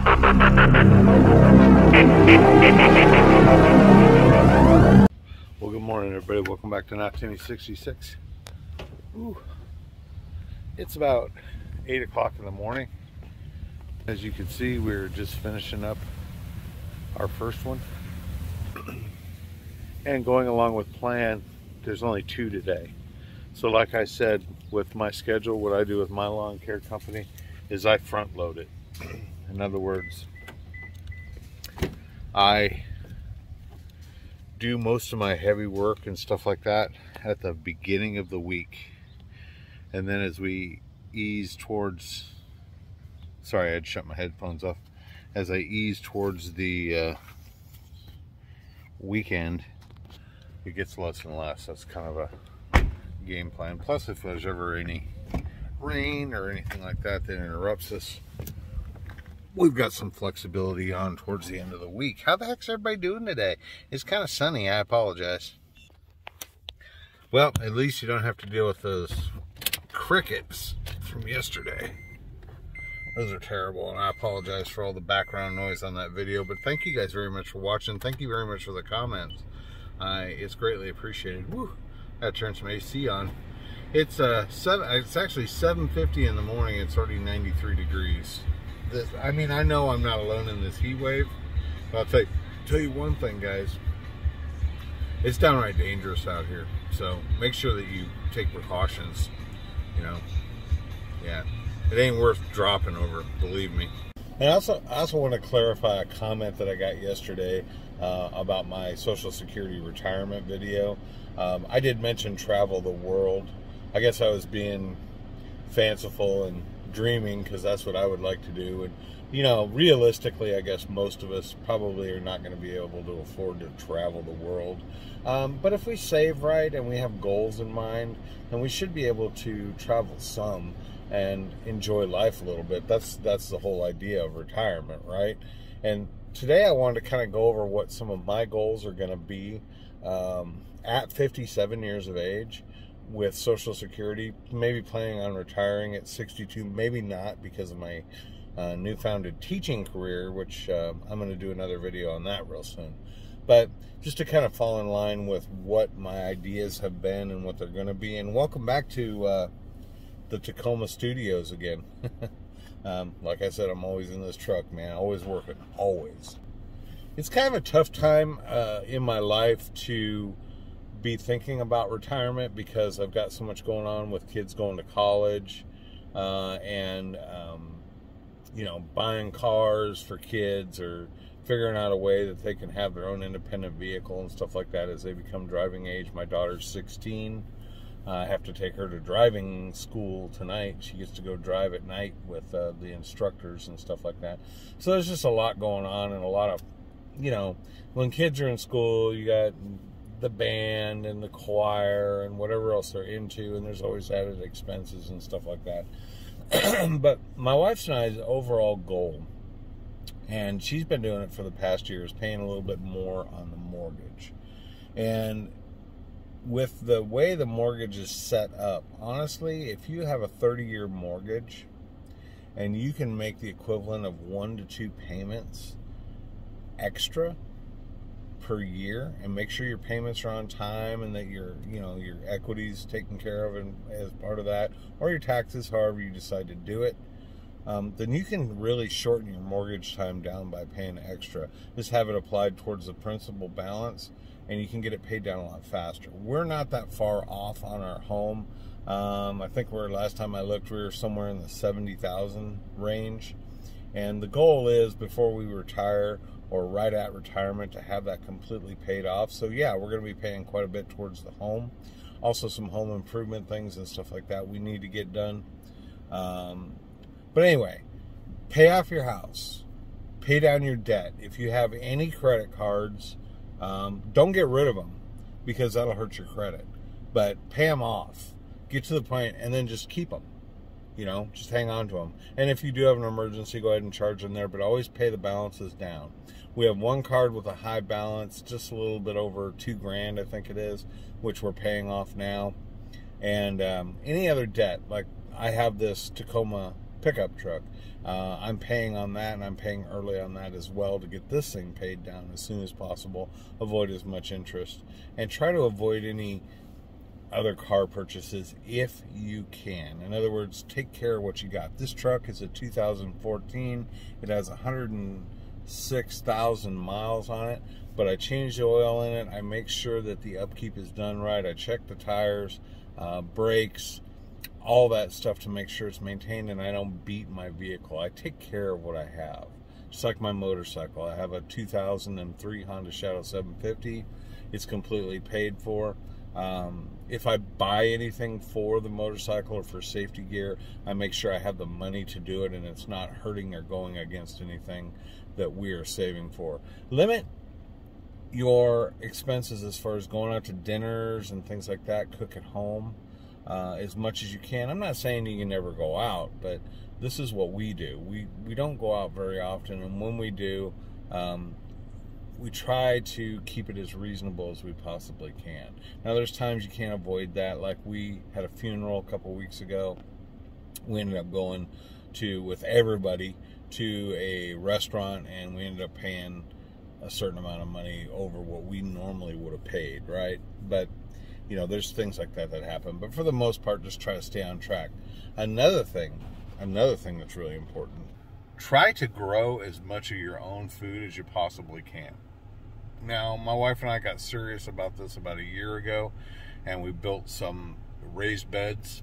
Well, good morning, everybody. Welcome back to Noctini 66. Ooh. It's about 8 o'clock in the morning. As you can see, we're just finishing up our first one. And going along with plan, there's only 2 today. So like I said, with my schedule, what I do with my lawn care company is I front load it. In other words, I do most of my heavy work and stuff like that at the beginning of the week. And then as we ease towards, sorry, I had to shut my headphones off. As I ease towards the weekend, it gets less and less. That's kind of a game plan. Plus, if there's ever any rain or anything like that that interrupts us, we've got some flexibility on towards the end of the week. How the heck's everybody doing today? It's kind of sunny. I apologize. Well, at least you don't have to deal with those crickets from yesterday. Those are terrible, and I apologize for all the background noise on that video, but thank you guys very much for watching. Thank you very much for the comments. It's greatly appreciated. Woo! I gotta turn some AC on. It's actually 7:50 in the morning. It's already 93 degrees. I mean, I know I'm not alone in this heat wave, but I'll tell you one thing, guys. It's downright dangerous out here. So make sure that you take precautions. You know, yeah, it ain't worth dropping over, believe me. And I also want to clarify a comment that I got yesterday about my Social Security retirement video. I did mention travel the world. I guess I was being fanciful and dreaming, because that's what I would like to do. And you know, realistically, I guess most of us probably are not going to be able to afford to travel the world, but if we save right and we have goals in mind, then we should be able to travel some and enjoy life a little bit. That's the whole idea of retirement, right? And today I wanted to kind of go over what some of my goals are going to be at 57 years of age with Social Security, maybe planning on retiring at 62, maybe not, because of my newfounded teaching career, which I'm going to do another video on that real soon. But just to kind of fall in line with what my ideas have been and what they're going to be. And welcome back to the Tacoma Studios again. Like I said, I'm always in this truck, man. Always working, always. It's kind of a tough time in my life to be thinking about retirement, because I've got so much going on with kids going to college and you know, buying cars for kids, or figuring out a way that they can have their own independent vehicle and stuff like that as they become driving age. My daughter's 16. I have to take her to driving school tonight. She gets to go drive at night with the instructors and stuff like that. So there's just a lot going on, and a lot of, you know, when kids are in school, you got the band and the choir and whatever else they're into, and there's always added expenses and stuff like that. But my wife's and I's overall goal, and she's been doing it for the past year, is paying a little bit more on the mortgage. And with the way the mortgage is set up, honestly, if you have a 30-year mortgage and you can make the equivalent of 1 to 2 payments extra per year, and make sure your payments are on time, and that your equity's taken care of and as part of that, or your taxes, however you decide to do it, then you can really shorten your mortgage time down by paying extra. Just have it applied towards the principal balance, and you can get it paid down a lot faster. We're not that far off on our home. I think last time I looked, we were somewhere in the $70,000 range. And the goal is, before we retire, or right at retirement, to have that completely paid off. So yeah, we're going to be paying quite a bit towards the home. Also some home improvement things and stuff like that we need to get done. But anyway, pay off your house. Pay down your debt. If you have any credit cards, don't get rid of them, because that'll hurt your credit. But pay them off. Get to the point, and then just keep them. You know, just hang on to them. And if you do have an emergency, go ahead and charge them there, but always pay the balances down. We have one card with a high balance, just a little bit over $2,000, I think it is, which we're paying off now. And any other debt, like I have this Tacoma pickup truck. I'm paying on that, and I'm paying early on that as well to get this thing paid down as soon as possible, avoid as much interest, and try to avoid any other car purchases if you can. In other words, take care of what you got. This truck is a 2014. It has 106,000 miles on it, but I changed the oil in it. I make sure that the upkeep is done right. I check the tires, brakes, all that stuff to make sure it's maintained, and I don't beat my vehicle. I take care of what I have. Just like my motorcycle. I have a 2003 Honda Shadow 750. It's completely paid for. If I buy anything for the motorcycle or for safety gear, I make sure I have the money to do it and it's not hurting or going against anything that we are saving for. Limit your expenses as far as going out to dinners and things like that. Cook at home as much as you can. I'm not saying you can never go out, but this is what we do. We don't go out very often, and when we do, we try to keep it as reasonable as we possibly can. Now, there's times you can't avoid that. Like, we had a funeral a couple weeks ago. We ended up going with everybody to a restaurant, and we ended up paying a certain amount of money over what we normally would have paid, right? But, you know, there's things like that happen. But for the most part, just try to stay on track. Another thing that's really important, try to grow as much of your own food as you possibly can. Now, my wife and I got serious about this about a year ago, and we built some raised beds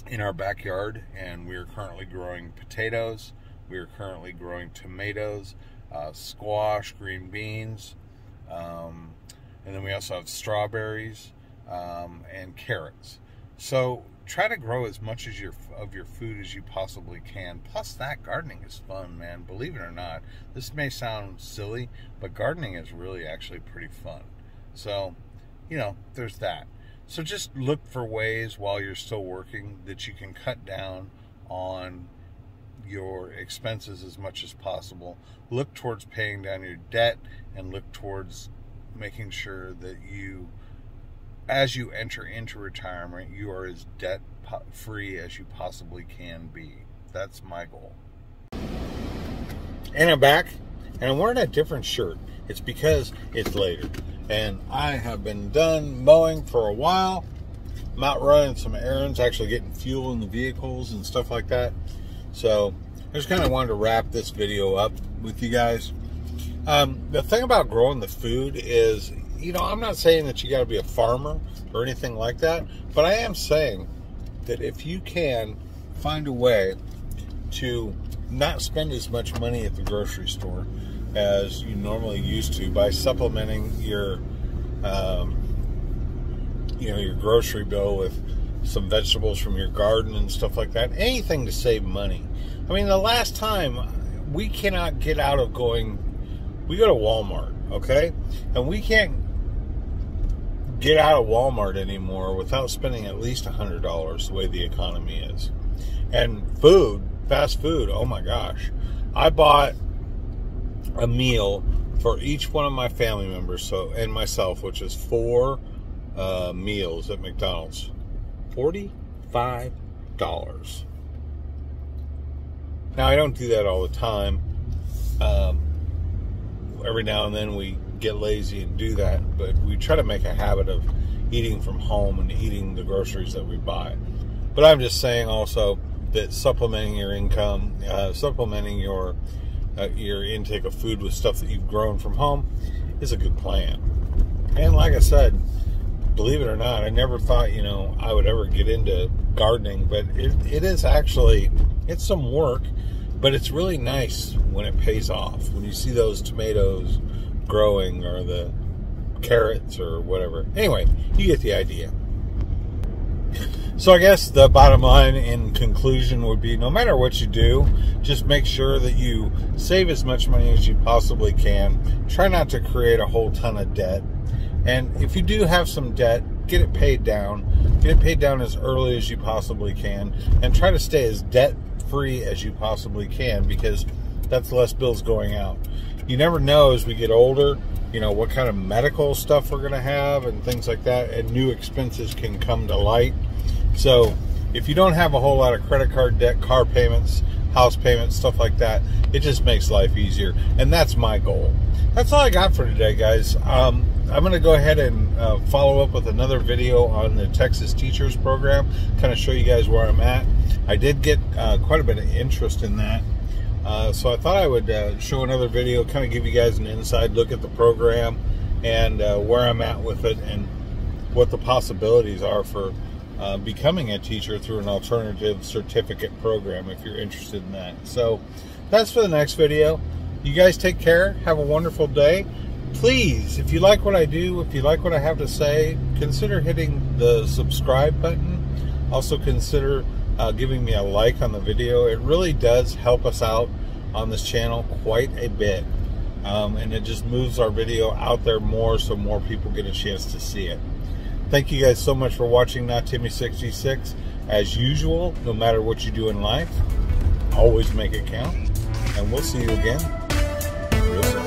in our backyard, and we are currently growing potatoes. We are currently growing tomatoes, squash, green beans, and then we also have strawberries and carrots. So try to grow as much of your food as you possibly can. Plus, that gardening is fun, man. Believe it or not, this may sound silly, but gardening is really actually pretty fun. So, you know, there's that. So just look for ways while you're still working that you can cut down on your expenses as much as possible. Look towards paying down your debt, and look towards making sure that you, as you enter into retirement, you are as debt-free as you possibly can be. That's my goal. And I'm back, and I'm wearing a different shirt. It's because it's later, and I have been done mowing for a while. I'm out running some errands, actually getting fuel in the vehicles and stuff like that. So I just kind of wanted to wrap this video up with you guys. The thing about growing the food is, you know, I'm not saying that you got to be a farmer or anything like that, but I am saying that if you can find a way to not spend as much money at the grocery store as you normally used to by supplementing your, your grocery bill with some vegetables from your garden and stuff like that, anything to save money. I mean, the last time we cannot get out of we go to Walmart, okay? And we can't get out of Walmart anymore without spending at least $100 the way the economy is. And food, fast food, oh my gosh. I bought a meal for each one of my family members and myself, which is 4 meals at McDonald's. $45. Now, I don't do that all the time. Every now and then we get lazy and do that, but we try to make a habit of eating from home and eating the groceries that we buy. But I'm just saying also that supplementing your income, supplementing your intake of food with stuff that you've grown from home is a good plan. And like I said, believe it or not, I never thought, I would ever get into gardening, but it is actually, it's some work, but it's really nice when it pays off. When you see those tomatoes growing, or the carrots, or whatever. Anyway, you get the idea. So I guess the bottom line in conclusion would be, no matter what you do, just make sure that you save as much money as you possibly can. Try not to create a whole ton of debt. And if you do have some debt, get it paid down. Get it paid down as early as you possibly can. And try to stay as debt-free as you possibly can, because that's less bills going out. You never know as we get older, what kind of medical stuff we're going to have and things like that. And new expenses can come to light. So if you don't have a whole lot of credit card debt, car payments, house payments, stuff like that, it just makes life easier. And that's my goal. That's all I got for today, guys. I'm going to go ahead and follow up with another video on the Texas Teachers Program, kind of show you guys where I'm at. I did get quite a bit of interest in that. So I thought I would show another video, kind of give you guys an inside look at the program and where I'm at with it and what the possibilities are for becoming a teacher through an alternative certificate program if you're interested in that. So that's for the next video. You guys take care. Have a wonderful day. Please, if you like what I do, if you like what I have to say, consider hitting the subscribe button. Also consider giving me a like on the video. It really does help us out on this channel quite a bit. And it just moves our video out there more so more people get a chance to see it. Thank you guys so much for watching Not Timmy 66. As usual, no matter what you do in life, always make it count. And we'll see you again real soon.